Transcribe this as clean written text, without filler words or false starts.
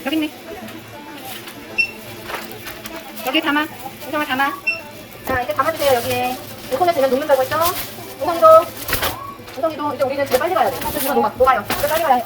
여기 있네. 여기 담아. 우성아 담아. 자, 이제 담아주세요, 여기에. 요 손에 대면 녹는다고 했죠? 우성이도 이제 우리는 제일 빨리 가야 돼. 이거 녹아요. 이제 빨리 가야 해.